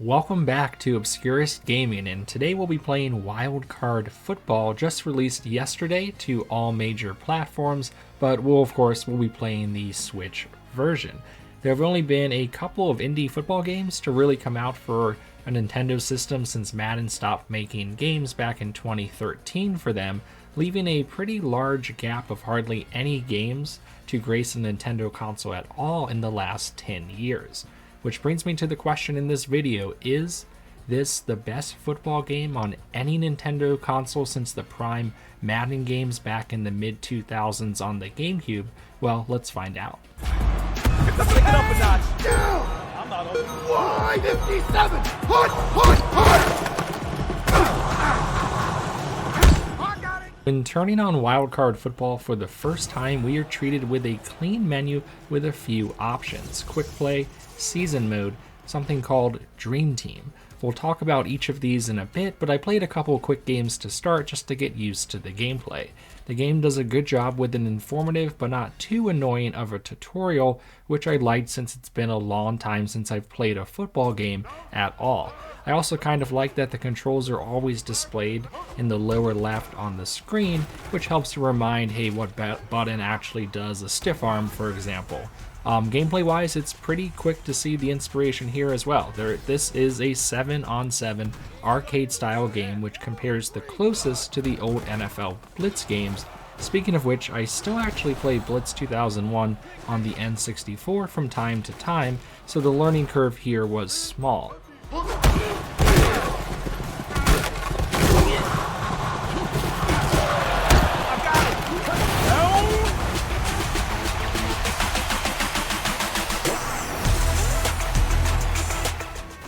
Welcome back to Obscurus Gaming, and today we'll be playing Wildcard Football, just released yesterday to all major platforms, but we'll be playing the Switch version. There have only been a couple of indie football games to really come out for a Nintendo system since Madden stopped making games back in 2013 for them, leaving a pretty large gap of hardly any games to grace a Nintendo console at all in the last 10 years. Which brings me to the question in this video: is this the best football game on any Nintendo console since the prime Madden games back in the mid-2000s on the GameCube? Well, let's find out. Let's take it up a notch. I'm not over. Y57! Hut! When turning on Wildcard Football for the first time, we are treated with a clean menu with a few options: Quick Play, Season Mode, something called Dream Team. We'll talk about each of these in a bit, but I played a couple quick games to start just to get used to the gameplay. The game does a good job with an informative but not too annoying of a tutorial, which I liked since it's been a long time since I've played a football game at all. I also kind of like that the controls are always displayed in the lower left on the screen, which helps to remind, hey, what button actually does a stiff arm, for example. Gameplay wise, it's pretty quick to see the inspiration here as well. This is a 7-on-7 arcade style game, which compares the closest to the old NFL Blitz games. Speaking of which, I still actually play Blitz 2001 on the N64 from time to time, so the learning curve here was small.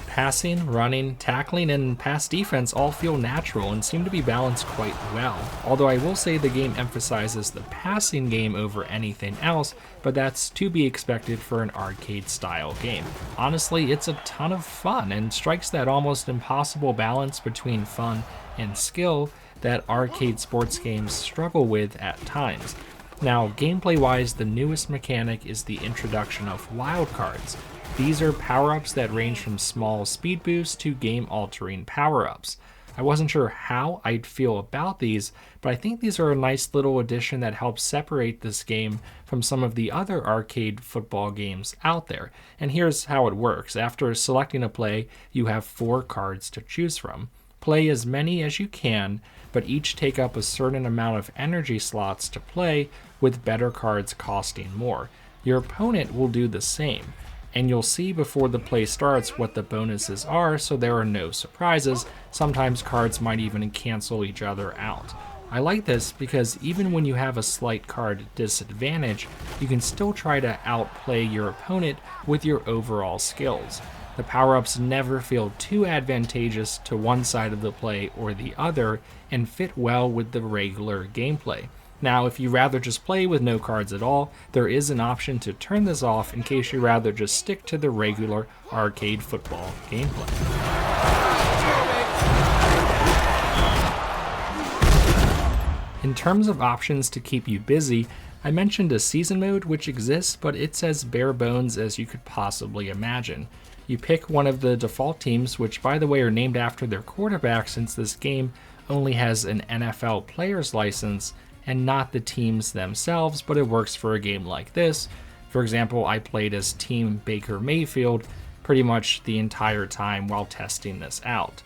Passing, running, tackling, and pass defense all feel natural and seem to be balanced quite well. Although I will say the game emphasizes the passing game over anything else, but that's to be expected for an arcade style game. Honestly, it's a ton of fun and strikes that almost impossible balance between fun and skill that arcade sports games struggle with at times. Now, gameplay wise, the newest mechanic is the introduction of wildcards. These are power-ups that range from small speed boosts to game-altering power-ups. I wasn't sure how I'd feel about these, but I think these are a nice little addition that helps separate this game from some of the other arcade football games out there. And here's how it works. After selecting a play, you have 4 cards to choose from. Play as many as you can, but each take up a certain amount of energy slots to play, with better cards costing more. Your opponent will do the same, and you'll see before the play starts what the bonuses are, so there are no surprises. Sometimes cards might even cancel each other out. I like this because even when you have a slight card disadvantage, you can still try to outplay your opponent with your overall skills. The power-ups never feel too advantageous to one side of the play or the other, and fit well with the regular gameplay. Now, if you rather just play with no cards at all, there is an option to turn this off in case you rather just stick to the regular arcade football gameplay. In terms of options to keep you busy, I mentioned a season mode which exists, but it's as bare bones as you could possibly imagine. You pick one of the default teams, which by the way are named after their quarterback since this game only has an NFL player's license and not the teams themselves, but it works for a game like this. For example, I played as Team Baker Mayfield pretty much the entire time while testing this out.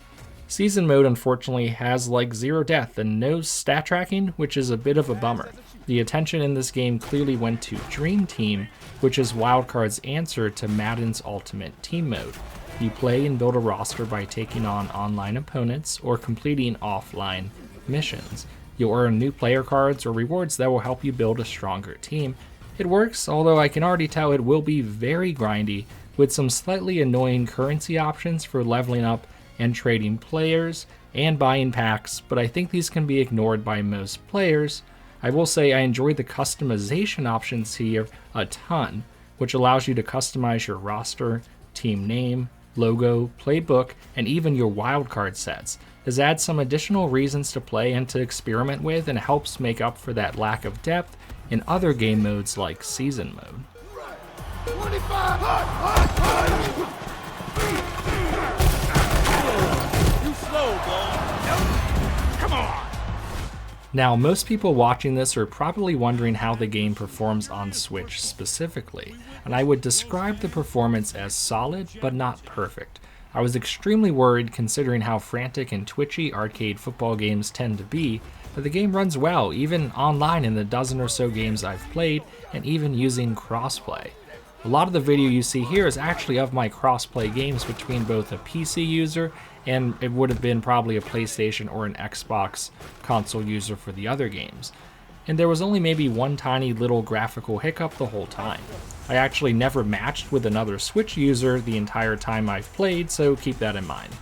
Season mode unfortunately has like zero depth and no stat tracking, which is a bit of a bummer. The attention in this game clearly went to Dream Team, which is Wildcard's answer to Madden's Ultimate Team mode. You play and build a roster by taking on online opponents or completing offline missions. You'll earn new player cards or rewards that will help you build a stronger team. It works, although I can already tell it will be very grindy, with some slightly annoying currency options for leveling up and trading players and buying packs, but I think these can be ignored by most players. I will say I enjoy the customization options here a ton, which allows you to customize your roster, team name, logo, playbook, and even your wildcard sets. This adds some additional reasons to play and to experiment with, and helps make up for that lack of depth in other game modes like season mode. 25! Now, most people watching this are probably wondering how the game performs on Switch specifically, and I would describe the performance as solid but not perfect. I was extremely worried considering how frantic and twitchy arcade football games tend to be, but the game runs well even online in the dozen or so games I've played, and even using crossplay. A lot of the video you see here is actually of my crossplay games between both a PC user and it would have been probably a PlayStation or an Xbox console user for the other games. And there was only maybe one tiny little graphical hiccup the whole time. I actually never matched with another Switch user the entire time I've played, so keep that in mind.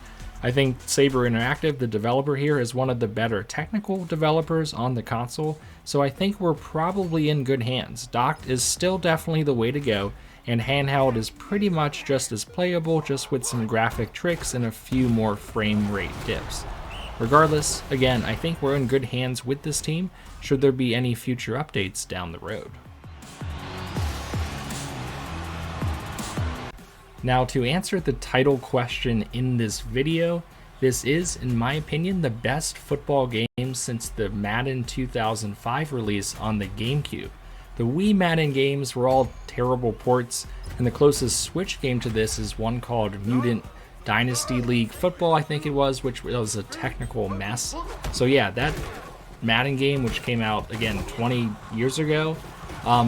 I think Saber Interactive, the developer here, is one of the better technical developers on the console, so I think we're probably in good hands. Docked is still definitely the way to go, and handheld is pretty much just as playable, just with some graphic tricks and a few more frame rate dips. Regardless, again, I think we're in good hands with this team, should there be any future updates down the road. Now, to answer the title question in this video, this is, in my opinion, the best football game since the Madden 2005 release on the GameCube. The Wii Madden games were all terrible ports, and the closest Switch game to this is one called Mutant Dynasty League Football, I think it was, which was a technical mess. So yeah, that Madden game, which came out, again, 20 years ago,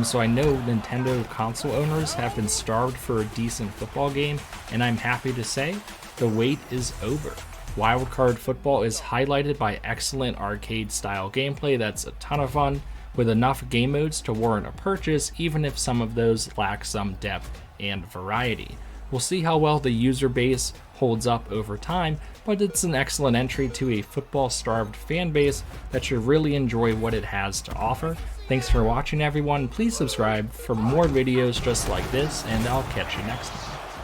so I know Nintendo console owners have been starved for a decent football game, and I'm happy to say the wait is over. Wildcard Football is highlighted by excellent arcade-style gameplay that's a ton of fun, with enough game modes to warrant a purchase, even if some of those lack some depth and variety. We'll see how well the user base holds up over time, but it's an excellent entry to a football-starved fan base that should really enjoy what it has to offer. Thanks for watching, everyone. Please subscribe for more videos just like this, and I'll catch you next time.